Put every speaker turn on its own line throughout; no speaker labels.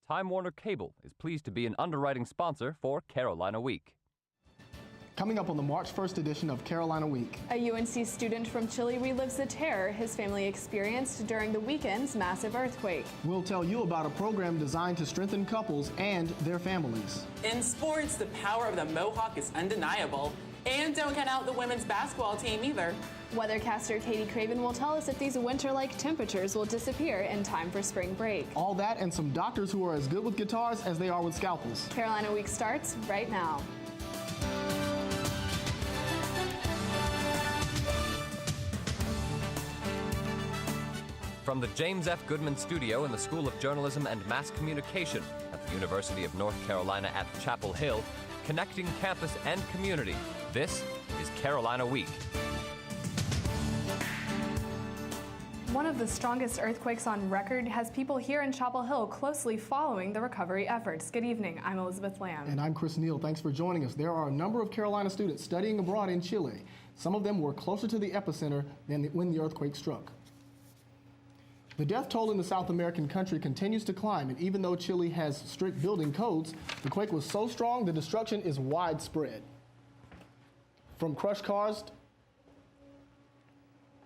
Time Warner Cable is pleased to be an underwriting sponsor for Carolina Week.
Coming up on the March 1st edition of Carolina Week.
A UNC student from Chile relives the terror his family experienced during the weekend's massive earthquake.
We'll tell you about a program designed to strengthen couples and their families.
In sports, the power of the Mohawk is undeniable. And don't count out the women's basketball team either.
Weathercaster Katie Craven will tell us if these winter-like temperatures will disappear in time for spring break.
All that and some doctors who are as good with guitars as they are with scalpels.
Carolina Week starts right now.
From the James F. Goodman Studio in the School of Journalism and Mass Communication at the University of North Carolina at Chapel Hill, connecting campus and community, this is Carolina Week.
One of the strongest earthquakes on record has people here in Chapel Hill closely following the recovery efforts. Good evening, I'm Elizabeth Lamb.
And I'm Chris Neal. Thanks for joining us. There are a number of Carolina students studying abroad in Chile. Some of them were closer to the epicenter than when the earthquake struck. The death toll in the South American country continues to climb, and even though Chile has strict building codes, the quake was so strong the destruction is widespread. From crushed cars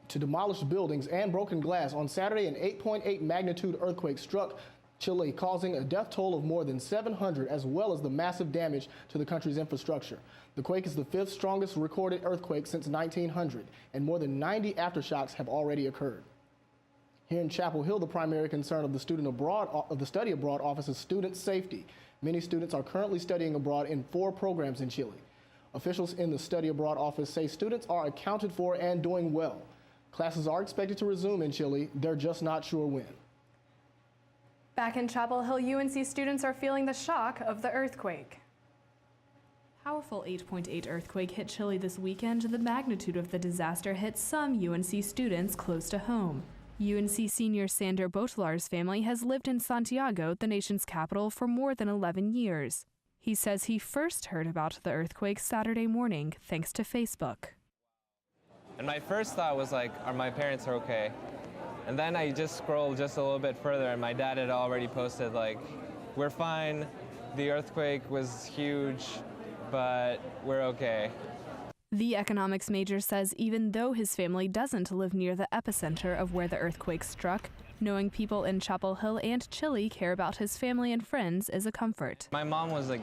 to demolished buildings and broken glass, on Saturday an 8.8 magnitude earthquake struck Chile, causing a death toll of more than 700, as well as the massive damage to the country's infrastructure. The quake is the fifth strongest recorded earthquake since 1900, and more than 90 aftershocks have already occurred. Here in Chapel Hill, the primary concern of the Study Abroad Office is student safety. Many students are currently studying abroad in 4 programs in Chile. Officials in the Study Abroad Office say students are accounted for and doing well. Classes are expected to resume in Chile. They're just not sure when.
Back in Chapel Hill, UNC students are feeling the shock of the earthquake. Powerful 8.8 earthquake hit Chile this weekend. The magnitude of the disaster hit some UNC students close to home. UNC senior Sander Botelar's family has lived in Santiago, the nation's capital, for more than 11 years. He says he first heard about the earthquake Saturday morning thanks to Facebook.
And my first thought was like, are my parents okay? And then I just scrolled just a little bit further and my dad had already posted like, we're fine, the earthquake was huge, but we're okay.
The economics major says even though his family doesn't live near the epicenter of where the earthquake struck, knowing people in Chapel Hill and Chile care about his family and friends is a comfort.
My mom was like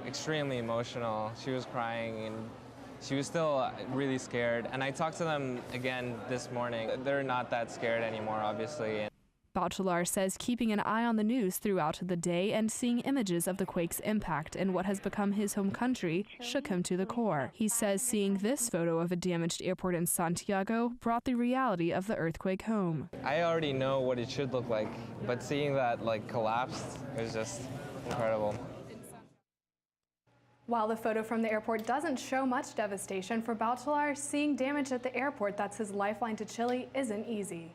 extremely emotional. She was crying and she was still really scared. And I talked to them again this morning. They're not that scared anymore, obviously.
Botelar says keeping an eye on the news throughout the day and seeing images of the quake's impact in what has become his home country shook him to the core. He says seeing this photo of a damaged airport in Santiago brought the reality of the earthquake home.
I already know what it should look like, but seeing that like collapsed was just incredible.
While the photo from the airport doesn't show much devastation for Botelar, seeing damage at the airport that's his lifeline to Chile isn't easy.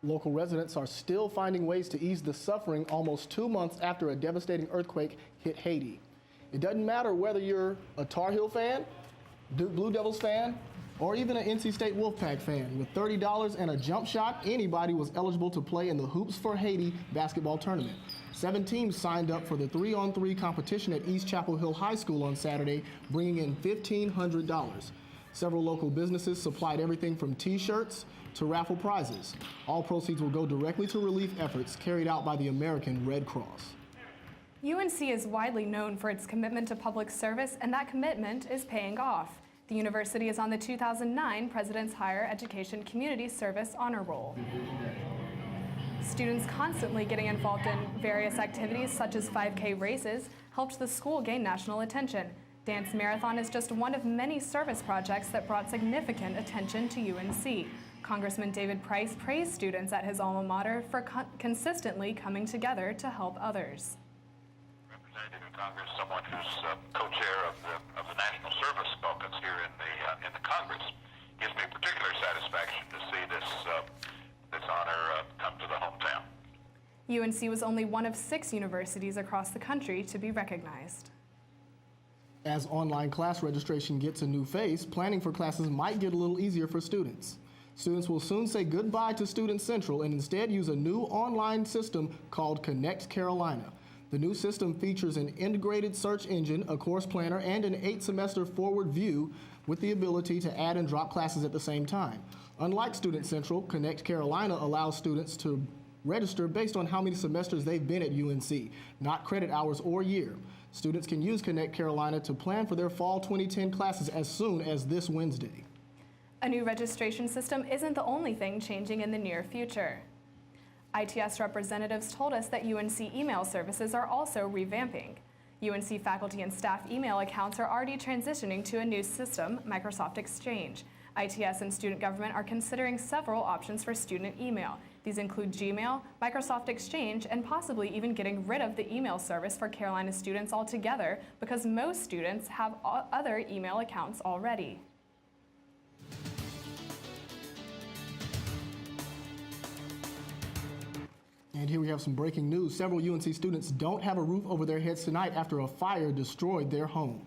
Local residents are still finding ways to ease the suffering almost 2 months after a devastating earthquake hit Haiti. It doesn't matter whether you're a Tar Heel fan, Duke Blue Devils fan, or even an NC State Wolfpack fan. With $30 and a jump shot, anybody was eligible to play in the Hoops for Haiti basketball tournament. 7 teams signed up for the 3-on-3 competition at East Chapel Hill High School on Saturday, bringing in $1,500. Several local businesses supplied everything from T-shirts to raffle prizes. All proceeds will go directly to relief efforts carried out by the American Red Cross.
UNC is widely known for its commitment to public service, and that commitment is paying off. The university is on the 2009 President's Higher Education Community Service Honor Roll. Students constantly getting involved in various activities such as 5K races helped the school gain national attention. Dance Marathon is just one of many service projects that brought significant attention to UNC. Congressman David Price praised students at his alma mater for consistently coming together to help others.
Representative in Congress, someone who's co-chair of the National Service Caucus here in the Congress, gives me particular satisfaction to see this honor come to the hometown.
UNC was only one of 6 universities across the country to be recognized.
As online class registration gets a new face, planning for classes might get a little easier for students. Students will soon say goodbye to Student Central and instead use a new online system called Connect Carolina. The new system features an integrated search engine, a course planner, and an 8-semester forward view with the ability to add and drop classes at the same time. Unlike Student Central, Connect Carolina allows students to register based on how many semesters they've been at UNC, not credit hours or year. Students can use Connect Carolina to plan for their fall 2010 classes as soon as this Wednesday.
A new registration system isn't the only thing changing in the near future. ITS representatives told us that UNC email services are also revamping. UNC faculty and staff email accounts are already transitioning to a new system, Microsoft Exchange. ITS and student government are considering several options for student email. These include Gmail, Microsoft Exchange, and possibly even getting rid of the email service for Carolina students altogether, because most students have other email accounts already.
And here we have some breaking news. Several UNC students don't have a roof over their heads tonight after a fire destroyed their home.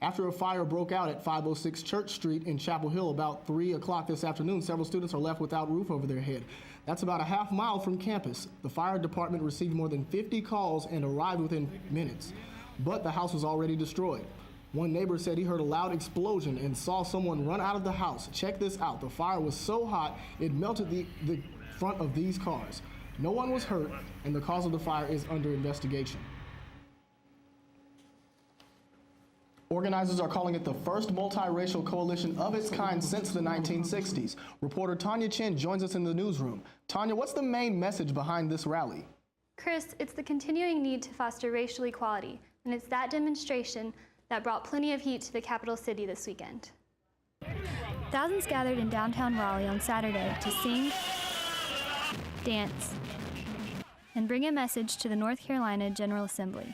After a fire broke out at 506 Church Street in Chapel Hill about 3 o'clock this afternoon, several students are left without a roof over their head. That's about a half mile from campus. The fire department received more than 50 calls and arrived within minutes, but the house was already destroyed. One neighbor said he heard a loud explosion and saw someone run out of the house. Check this out. The fire was so hot, it melted the front of these cars. No one was hurt, and the cause of the fire is under investigation. Organizers are calling it the first multiracial coalition of its kind since the 1960s. Reporter Tanya Chin joins us in the newsroom. Tanya, what's the main message behind this rally?
Chris, it's the continuing need to foster racial equality, and it's that demonstration that brought plenty of heat to the capital city this weekend. Thousands gathered in downtown Raleigh on Saturday to sing, dance, and bring a message to the North Carolina General Assembly.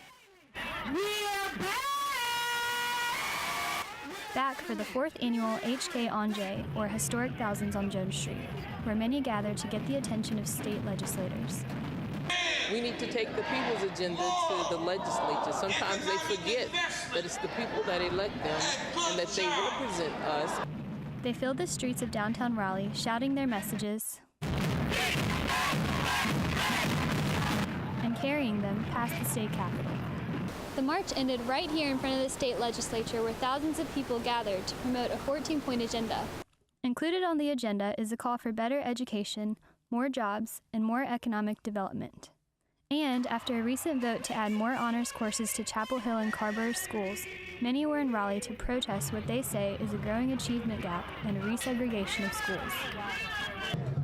Back for the 4th annual HK Anjay, or Historic Thousands on Jones Street, where many gather to get the attention of state legislators.
We need to take the people's agenda to the legislature. Sometimes they forget that it's the people that elect them and that they represent us.
They filled the streets of downtown Raleigh, shouting their messages and carrying them past the state capitol. The march ended right here in front of the state legislature, where thousands of people gathered to promote a 14-point agenda. Included on the agenda is a call for better education, more jobs, and more economic development. And after a recent vote to add more honors courses to Chapel Hill and Carver schools, many were in Raleigh to protest what they say is a growing achievement gap and a resegregation of schools.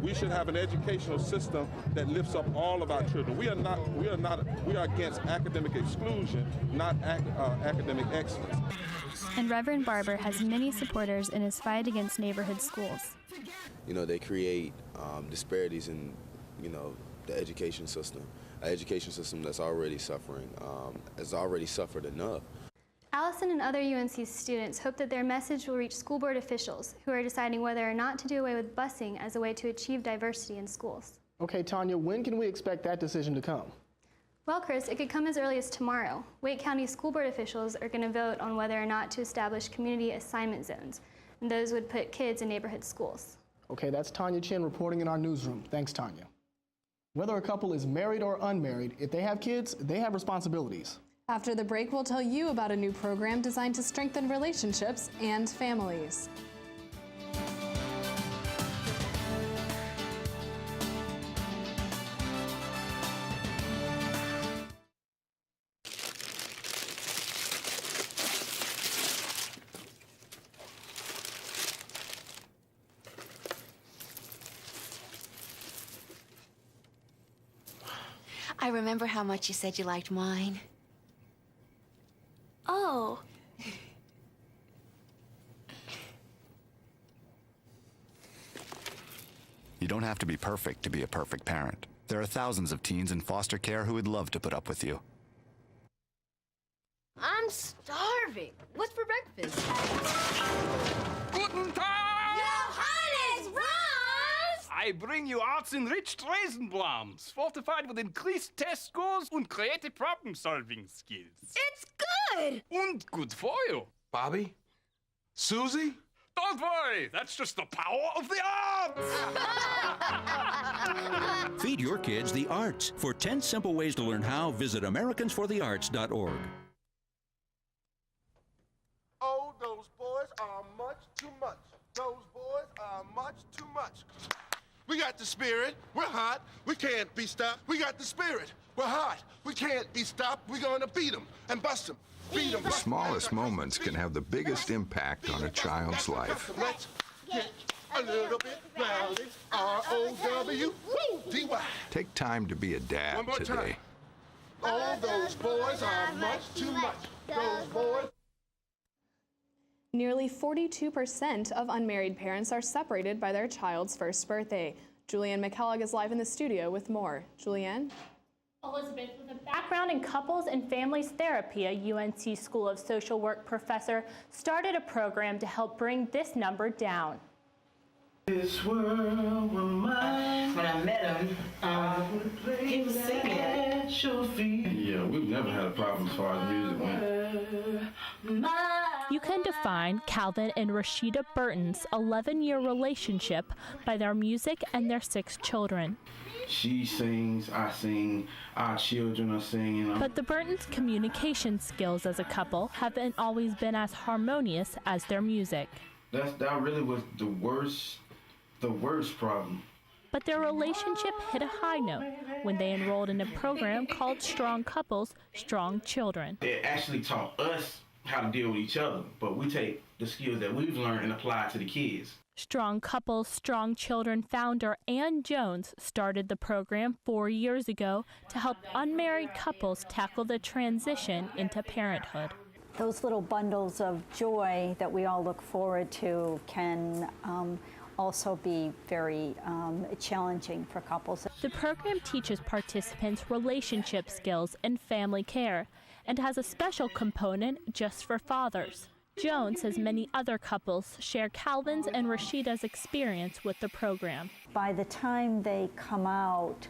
We should have an educational system that lifts up all of our children. We are against academic exclusion, not academic excellence.
And Reverend Barber has many supporters in his fight against neighborhood schools.
You know, they create disparities in, the education system. An education system that's already suffering, has already suffered enough.
Allison and other UNC students hope that their message will reach school board officials who are deciding whether or not to do away with busing as a way to achieve diversity in schools.
Okay, Tanya, when can we expect that decision to come?
Well, Chris, it could come as early as tomorrow. Wake County school board officials are going to vote on whether or not to establish community assignment zones, and those would put kids in neighborhood schools.
Okay, that's Tanya Chin reporting in our newsroom. Thanks, Tanya. Whether a couple is married or unmarried, if they have kids, they have responsibilities.
After the break, we'll tell you about a new program designed to strengthen relationships and families.
I remember how much you said you liked wine. Oh.
You don't have to be perfect to be a perfect parent. There are thousands of teens in foster care who would love to put up with you.
I'm starving. What's for breakfast?
Guten Tag!
Johannes, Franz!
I bring you arts-enriched Raisinblums, fortified with increased test scores and creative problem-solving skills.
It's good!
And good for you.
Bobby? Susie?
Don't worry, that's just the power of the arts!
Feed your kids the arts. For 10 simple ways to learn how, visit AmericansForTheArts.org.
Oh, those boys are much too much. Those boys are much too much. We got the spirit. We're hot. We can't be stopped. We got the spirit. We're hot. We can't be stopped. We're going to beat them and bust them. Beat them.
The smallest moments can have the biggest impact on a child's life.
Let's get a little bit rowdy. R-O-W-D-Y.
Take time to be a dad
One more
today.
time. All those boys are much too much. Those boys.
Nearly 42% of unmarried parents are separated by their child's first birthday. Julianne McKellogg is live in the studio with more. Julianne?
Elizabeth, with a background in couples and families therapy, a UNC School of Social Work professor started a program to help bring this number down.
This world were mine. When I met him, he was singing at your feet.
Yeah, we've never had a problem as far as music went.
You can define Calvin and Rashida Burton's 11-year relationship by their music and their 6 children.
She sings, I sing, our children are singing.
But the Burtons' communication skills as a couple haven't always been as harmonious as their music.
That really was the worst problem.
But their relationship hit a high note when they enrolled in a program called Strong Couples, Strong Children.
It actually taught us how to deal with each other, but we take the skills that we've learned and apply it to the kids.
Strong Couples, Strong Children founder Ann Jones started the program 4 years ago to help unmarried couples tackle the transition into parenthood.
Those little bundles of joy that we all look forward to can also be very challenging for couples.
The program teaches participants relationship skills and family care and has a special component just for fathers. Jones says many other couples share Calvin's and Rashida's experience with the program.
By the time they come out,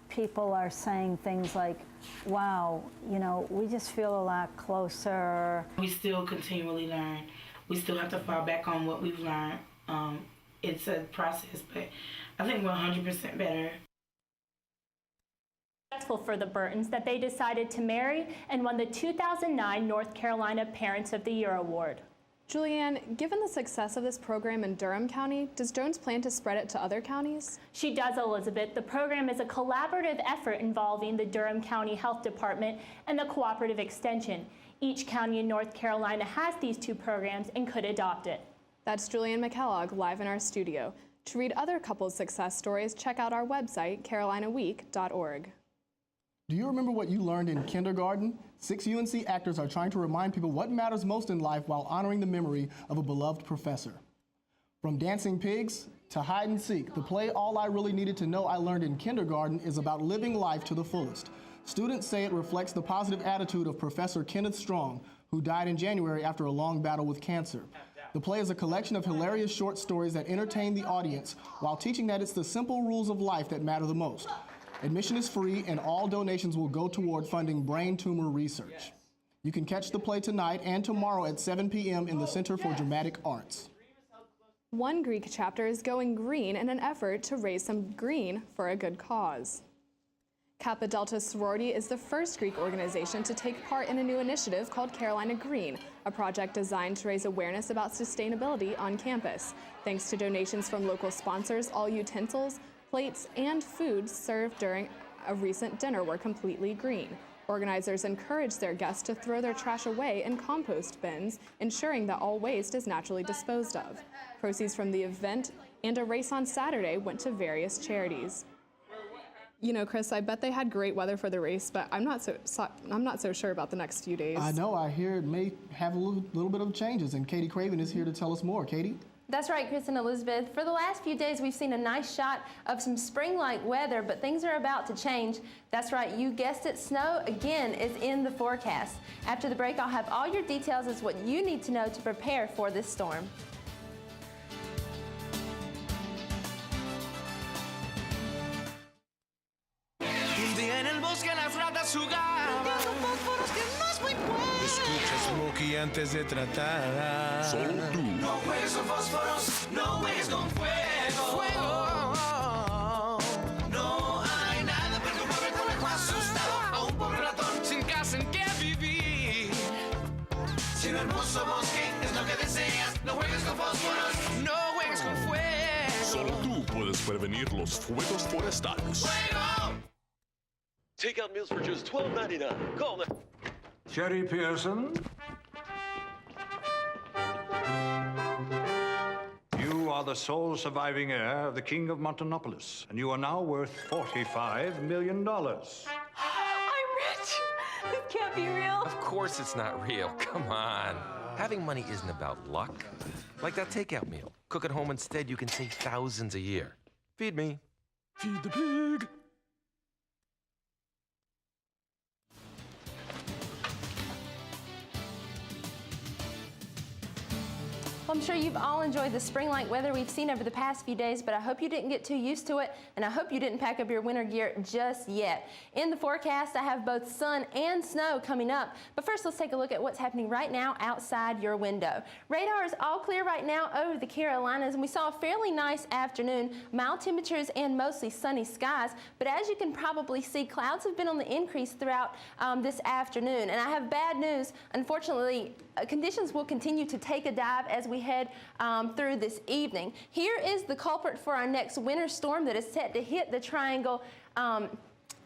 people are saying things like, wow, you know, we just feel a lot closer.
We still continually learn. We still have to fall back on what we've learned. It's a process, but I think we're 100% better.
For the Burtons that they decided to marry and won the 2009 North Carolina Parents of the Year Award.
Julianne, given the success of this program in Durham County, does Jones plan to spread it to other counties?
She does, Elizabeth. The program is a collaborative effort involving the Durham County Health Department and the Cooperative Extension. Each county in North Carolina has these 2 programs and could adopt it.
That's Julianne McKellogg live in our studio. To read other couples' success stories, check out our website, carolinaweek.org.
Do you remember what you learned in kindergarten? 6 UNC actors are trying to remind people what matters most in life while honoring the memory of a beloved professor. From Dancing Pigs to Hide and Seek, the play All I Really Needed to Know I Learned in Kindergarten is about living life to the fullest. Students say it reflects the positive attitude of Professor Kenneth Strong, who died in January after a long battle with cancer. The play is a collection of hilarious short stories that entertain the audience while teaching that it's the simple rules of life that matter the most. Admission is free, and all donations will go toward funding brain tumor research. You can catch the play tonight and tomorrow at 7 p.m. in the Center for Dramatic Arts.
One Greek chapter is going green in an effort to raise some green for a good cause. Kappa Delta Sorority is the first Greek organization to take part in a new initiative called Carolina Green, a project designed to raise awareness about sustainability on campus. Thanks to donations from local sponsors, all utensils, plates, and food served during a recent dinner were completely green. Organizers encourage their guests to throw their trash away in compost bins, ensuring that all waste is naturally disposed of. Proceeds from the event and a race on Saturday went to various charities. You know, Chris, I bet they had great weather for the race, but I'm not so sure about the next few days.
I know. I hear it may have a little bit of changes, and Katie Craven is here to tell us more. Katie?
That's right, Chris and Elizabeth. For the last few days, we've seen a nice shot of some spring-like weather, but things are about to change. That's right, you guessed it, snow again is in the forecast. After the break, I'll have all your details as what you need to know to prepare for this storm.
Un día en el bosque las ratas jugaban. Escucha Smokey
aquí antes de tratar.
Solo tú.
No juegues con fósforos, no juegues con fuego. Fuego. No hay nada para que un pobre conejo asustado a un pobre ratón sin casa en que vivir. Si un hermoso bosque es lo que deseas, no juegues con fósforos, no juegues con fuego.
Solo tú puedes prevenir los fuegos forestales.
¡Fuego!
Takeout meals for just $12.99. Call them.
Sherry Pearson. You are the sole surviving heir of the King of Montonopolis, and you are now worth $45 million.
I'm rich. This can't be real.
Of course it's not real. Come on. Having money isn't about luck. Like that takeout meal. Cook at home instead, you can save thousands a year. Feed me.
Feed the pig.
Well, I'm sure you've all enjoyed the spring-like weather we've seen over the past few days, but I hope you didn't get too used to it, and I hope you didn't pack up your winter gear just yet. In the forecast, I have both sun and snow coming up, but first let's take a look at what's happening right now outside your window. Radar is all clear right now over the Carolinas, and we saw a fairly nice afternoon, mild temperatures and mostly sunny skies, but as you can probably see, clouds have been on the increase throughout this afternoon, and I have bad news. Unfortunately, conditions will continue to take a dive as we head through this evening. Here is the culprit for our next winter storm that is set to hit the Triangle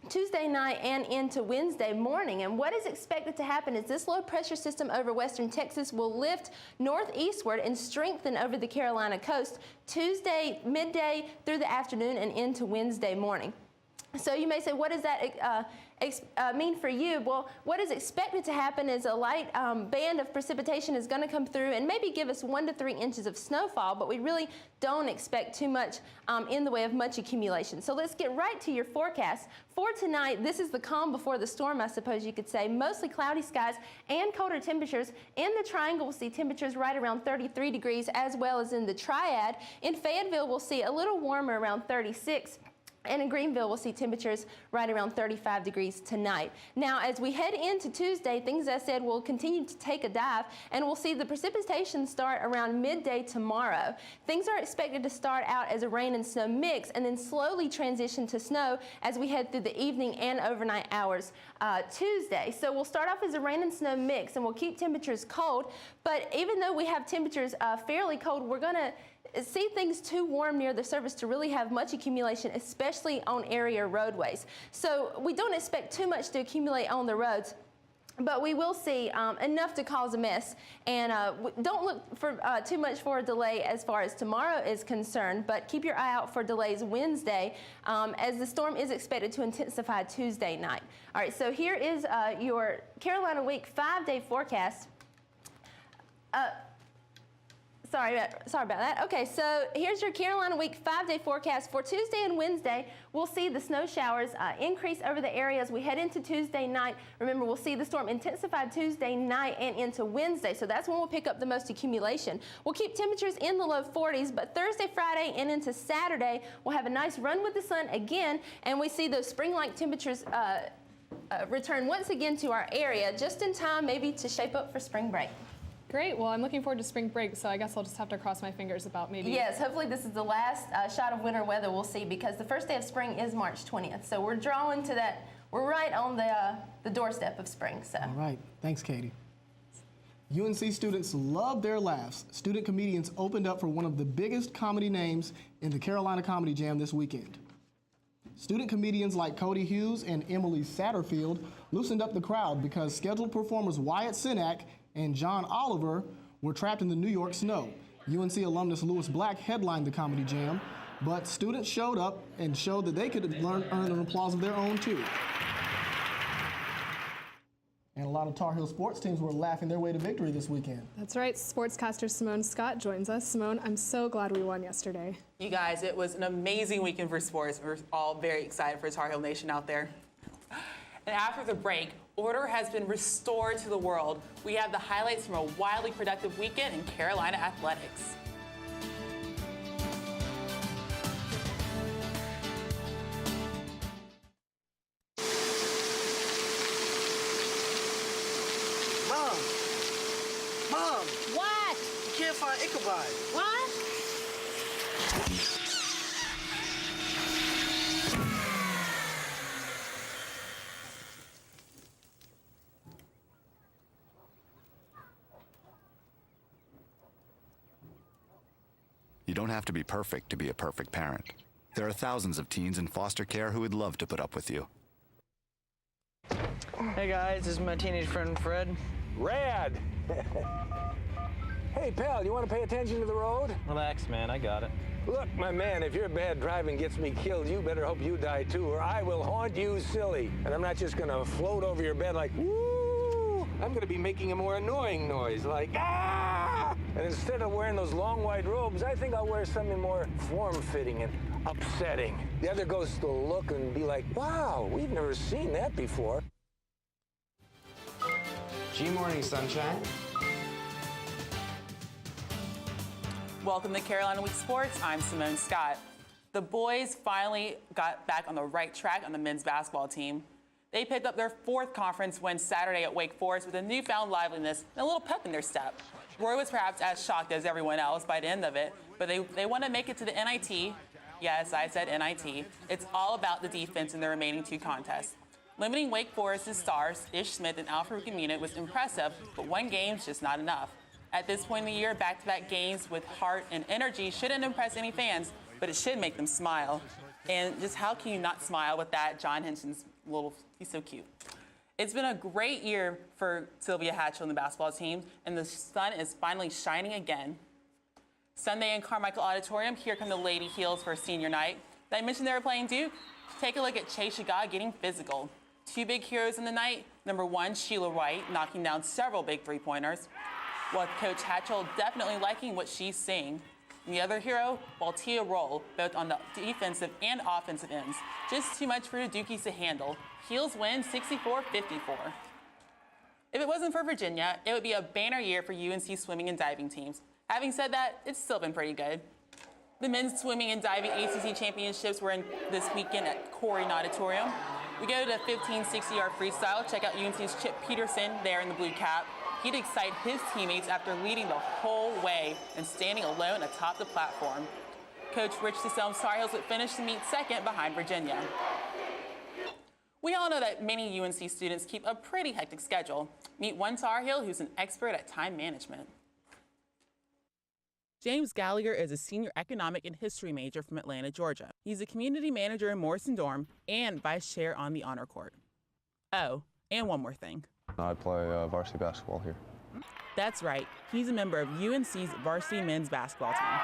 Tuesday night and into Wednesday morning. And what is expected to happen is this low pressure system over western Texas will lift northeastward and strengthen over the Carolina coast Tuesday midday through the afternoon and into Wednesday morning. So you may say, what does that mean for you? Well, what is expected to happen is a light band of precipitation is going to come through and maybe give us 1 to 3 inches of snowfall, but we really don't expect too much in the way of much accumulation. So let's get right to your forecast. For tonight, this is the calm before the storm, I suppose you could say. Mostly cloudy skies and colder temperatures. In the Triangle, we'll see temperatures right around 33 degrees, as well as in the Triad. In Fayetteville, we'll see a little warmer, around 36. And in Greenville, we'll see temperatures right around 35 degrees tonight. Now, as we head into Tuesday, things, as I said, will continue to take a dive, and we'll see the precipitation start around midday tomorrow. Things are expected to start out as a rain and snow mix and then slowly transition to snow as we head through the evening and overnight hours Tuesday. So we'll start off as a rain and snow mix, and we'll keep temperatures cold, but even though we have temperatures fairly cold, we're going to see things too warm near the surface to really have much accumulation, especially on area roadways. So we don't expect too much to accumulate on the roads, but we will see enough to cause a mess. And don't look for too much for a delay as far as tomorrow is concerned, but keep your eye out for delays Wednesday as the storm is expected to intensify Tuesday night. All right, so here is your Carolina Week 5-day forecast. Sorry about that. Okay, so here's your Carolina Week 5-day forecast. For Tuesday and Wednesday, we'll see the snow showers increase over the area as we head into Tuesday night. Remember, we'll see the storm intensify Tuesday night and into Wednesday, so that's when we'll pick up the most accumulation. We'll keep temperatures in the low 40s, but Thursday, Friday, and into Saturday, we'll have a nice run with the sun again, and we see those spring-like temperatures return once again to our area, just in time maybe to shape up for spring break.
Great. Well, I'm looking forward to spring break, so I guess I'll just have to cross my fingers about maybe.
Yes, hopefully this is the last shot of winter weather we'll see, because the first day of spring is March 20th. So we're drawing to that. We're right on the doorstep of spring. So.
All right. Thanks, Katie. UNC students love their laughs. Student comedians opened up for one of the biggest comedy names in the Carolina Comedy Jam this weekend. Student comedians like Cody Hughes and Emily Satterfield loosened up the crowd because scheduled performers Wyatt Cenac and John Oliver were trapped in the New York snow. UNC alumnus Lewis Black headlined the Comedy Jam, but students showed up and showed that they could earn an applause of their own too. And a lot of Tar Heel sports teams were laughing their way to victory this weekend.
That's right. Sportscaster Simone Scott joins us. Simone, I'm so glad we won yesterday.
You guys, it was an amazing weekend for sports. We're all very excited for Tar Heel Nation out there. And after the break, order has been restored to the world. We have the highlights from a wildly productive weekend in Carolina athletics.
Mom,
Mom!
What?
You can't find Ichabod.
What?
You don't have to be perfect to be a perfect parent. There are thousands of teens in foster care who would love to put up with you.
Hey guys, this is my teenage friend Fred.
Rad! Hey pal, you want to pay attention to the road?
Relax, man, I got it.
Look, my man, if your bad driving gets me killed, you better hope you die too, or I will haunt you silly. And I'm not just gonna float over your bed like, woo! I'm gonna be making a more annoying noise, like, ah! And instead of wearing those long white robes, I think I'll wear something more form-fitting and upsetting. The other ghosts will look and be like, wow, we've never seen that before.
G-Morning Sunshine.
Welcome to Carolina Week Sports. I'm Simone Scott. The boys finally got back on the right track on the men's basketball team. They picked up their 4th conference win Saturday at Wake Forest with a newfound liveliness and a little pep in their step. Roy was perhaps as shocked as everyone else by the end of it, but they want to make it to the NIT. Yes, I said NIT. It's all about the defense in the remaining 2 contests. Limiting Wake Forest's stars, Ish Smith and Alfred Camino, was impressive, but 1 game's just not enough. At this point in the year, back-to-back games with heart and energy shouldn't impress any fans, but it should make them smile. And just how can you not smile with that? John Henson's he's so cute. It's been a great year for Sylvia Hatchell and the basketball team, and the sun is finally shining again. Sunday in Carmichael Auditorium, here come the Lady Heels for senior night. Did I mention they were playing Duke? Take a look at Chase Shaga getting physical. 2 big heroes in the night. Number 1, Sheila Wright, knocking down several big 3-pointers. While Coach Hatchell definitely liking what she's seeing. And the other hero, Waltia Roll, both on the defensive and offensive ends. Just too much for the Dukies to handle. Heels win 64-54. If it wasn't for Virginia, it would be a banner year for UNC swimming and diving teams. Having said that, it's still been pretty good. The men's swimming and diving ACC championships were in this weekend at Corey Auditorium. We go to the 1560-yard freestyle. Check out UNC's Chip Peterson there in the blue cap. He'd excite his teammates after leading the whole way and standing alone atop the platform. Coach Rich DeSelm's Tar Heels would finish the meet 2nd behind Virginia. We all know that many UNC students keep a pretty hectic schedule. Meet one Tar Heel who's an expert at time management. James Gallagher is a senior economic and history major from Atlanta, Georgia. He's a community manager in Morrison Dorm and vice chair on the honor court. Oh, and one more thing.
I play varsity basketball here.
That's right. He's a member of UNC's varsity men's basketball team.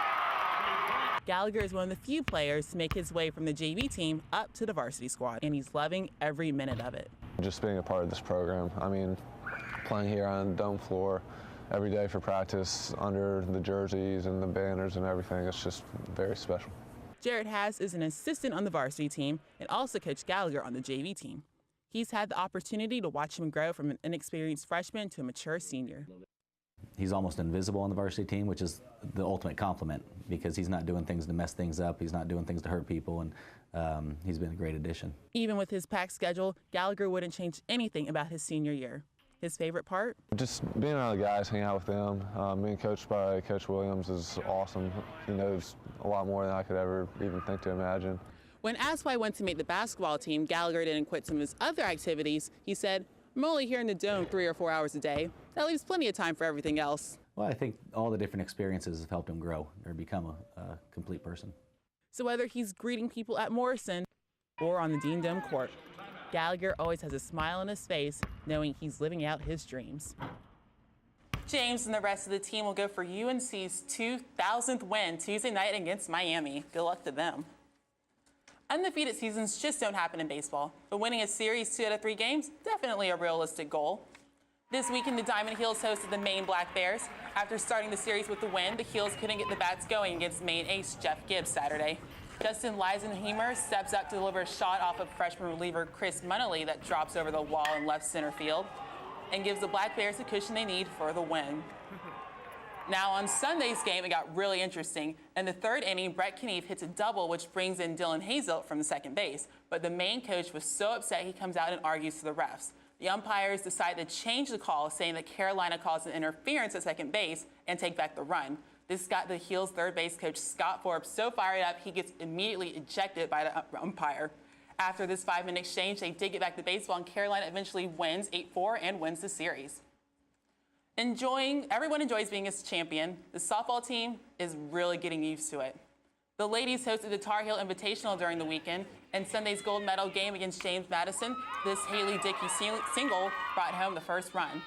Gallagher is one of the few players to make his way from the JV team up to the varsity squad, and he's loving every minute of it.
Just being a part of this program. I mean, playing here on the dome floor every day for practice under the jerseys and the banners and everything, it's just very special.
Jared Haas is an assistant on the varsity team and also coached Gallagher on the JV team. He's had the opportunity to watch him grow from an inexperienced freshman to a mature senior.
He's almost invisible on the varsity team, which is the ultimate compliment because he's not doing things to mess things up. He's not doing things to hurt people, and he's been a great addition. Even with his packed schedule, Gallagher wouldn't change anything about his senior year. His favorite part?
Just being around the guys, hanging out with them. Being coached by Coach Williams is awesome. He knows a lot more than I could ever even think to imagine.
When asked why he went to make the basketball team, Gallagher didn't quit some of his other activities. He said, "I'm only here in the dome 3 or 4 hours a day. That leaves plenty of time for everything else."
Well, I think all the different experiences have helped him grow or become a complete person.
So whether he's greeting people at Morrison or on the Dean Dome court, Gallagher always has a smile on his face, knowing he's living out his dreams. James and the rest of the team will go for UNC's 2,000th win Tuesday night against Miami. Good luck to them. Undefeated seasons just don't happen in baseball, but winning a series 2 out of 3 games, definitely a realistic goal. This weekend, the Diamond Heels hosted the Maine Black Bears. After starting the series with the win, the Heels couldn't get the bats going against Maine ace Jeff Gibbs Saturday. Justin Leisenheimer steps up to deliver a shot off of freshman reliever Chris Munnelly that drops over the wall in left center field and gives the Black Bears the cushion they need for the win. Now on Sunday's game, it got really interesting. In the third inning, Brett Knief hits a double, which brings in Dylan Hazel from the second base. But the main coach was so upset he comes out and argues to the refs. The umpires decide to change the call, saying that Carolina caused an interference at second base and take back the run. This got the Heels third base coach Scott Forbes so fired up, he gets immediately ejected by the umpire. After this 5-minute exchange, they did get back to baseball, and Carolina eventually wins 8-4 and wins the series. Everyone enjoys being a champion. The softball team is really getting used to it. The ladies hosted the Tar Heel Invitational during the weekend, and Sunday's gold medal game against James Madison, this Haley Dickey single brought home the first run.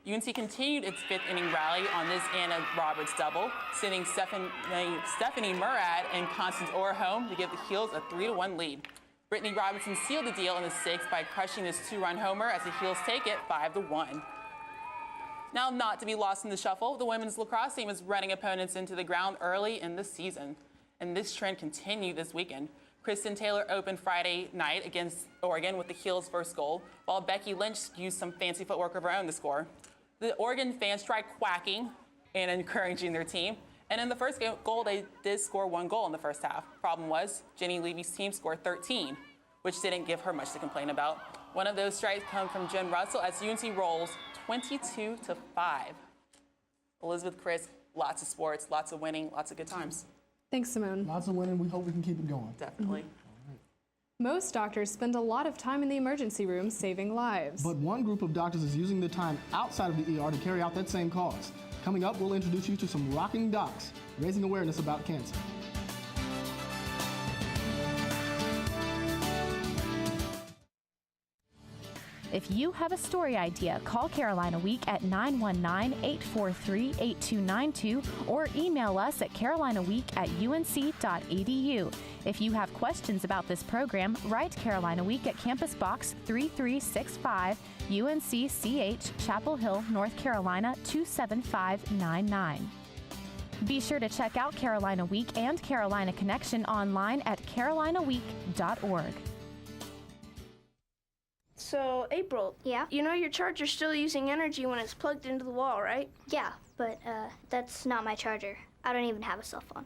UNC continued its fifth inning rally on this Anna Roberts double, sending Stephanie Murad and Constance Orr home to give the Heels a 3-1 lead. Brittany Robinson sealed the deal in the sixth by crushing this 2-run homer as the Heels take it 5-1. Now, not to be lost in the shuffle, the women's lacrosse team is running opponents into the ground early in the season, and this trend continued this weekend. Kristen Taylor opened Friday night against Oregon with the Heels' first goal, while Becky Lynch used some fancy footwork of her own to score. The Oregon fans tried quacking and encouraging their team, and in the first goal, they did score 1 goal in the first half. Problem was, Jenny Levy's team scored 13, which didn't give her much to complain about. One of those strikes come from Jen Russell as UNC rolls 22-5. Elizabeth, Chris, lots of sports, lots of winning, lots of good times.
Thanks, Simone.
Lots of winning. We hope we can keep it going.
Definitely.
Most doctors spend a lot of time in the emergency room saving lives.
But one group of doctors is using the time outside of the ER to carry out that same cause. Coming up, we'll introduce you to some rocking docs, raising awareness about cancer.
If you have a story idea, call Carolina Week at 919-843-8292 or email us at carolinaweek@unc.edu. If you have questions about this program, write Carolina Week at Campus Box 3365, UNC-CH, Chapel Hill, North Carolina 27599. Be sure to check out Carolina Week and Carolina Connection online at carolinaweek.org.
So, April.
Yeah?
You know your charger's still using energy when it's plugged into the wall, right?
Yeah, but that's not my charger. I don't even have a cell phone.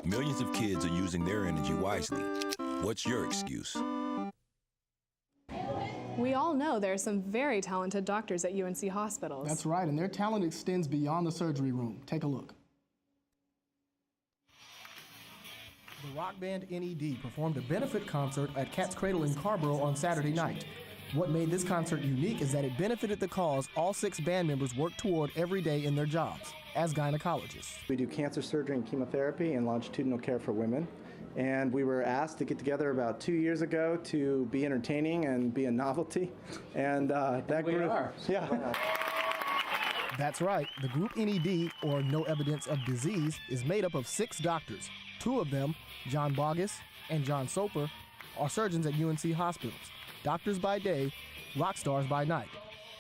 Millions of kids are using their energy wisely. What's your excuse?
We all know there are some very talented doctors at UNC hospitals.
That's right, and their talent extends beyond the surgery room. Take a look. The rock band NED performed a benefit concert at Cat's Cradle in Carrboro on Saturday night. What made this concert unique is that it benefited the cause all 6 band members work toward every day in their jobs as gynecologists.
We do cancer surgery and chemotherapy and longitudinal care for women. And we were asked to get together about 2 years ago to be entertaining and be a novelty. And that
we
group,
are.
Yeah.
That's right. The group NED, or No Evidence of Disease, is made up of 6 doctors. 2 of them, John Bogus and John Soper, are surgeons at UNC hospitals. Doctors by day, rock stars by night,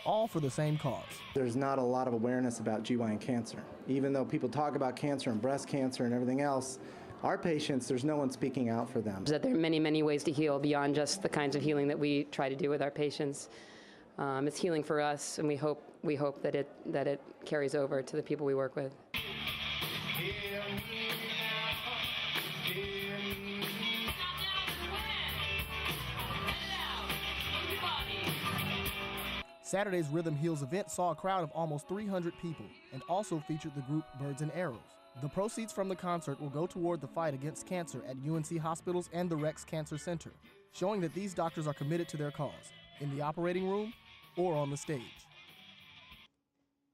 all for the same cause.
There's not a lot of awareness about GYN cancer. Even though people talk about cancer and breast cancer and everything else, our patients, there's no one speaking out for them.
That there are many, many ways to heal beyond just the kinds of healing that we try to do with our patients. It's healing for us, and we hope that it carries over to the people we work with.
Saturday's Rhythm Heals event saw a crowd of almost 300 people and also featured the group Birds and Arrows. The proceeds from the concert will go toward the fight against cancer at UNC hospitals and the Rex Cancer Center, showing that these doctors are committed to their cause, in the operating room or on the stage.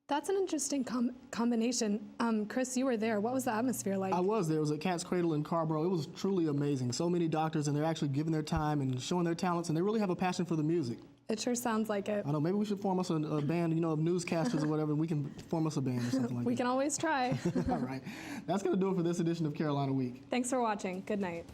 That's an interesting combination. Chris, you were there. What was the atmosphere like?
I was there. It was at Cat's Cradle in Carrboro. It was truly amazing. So many doctors, and they're actually giving their time and showing their talents, and they really have a passion for the music.
It sure sounds like it.
I know, maybe we should form us a band, of newscasters or whatever, and we can form us a band or something like that.
We can always try.
All right. That's going to do it for this edition of Carolina Week.
Thanks for watching. Good night.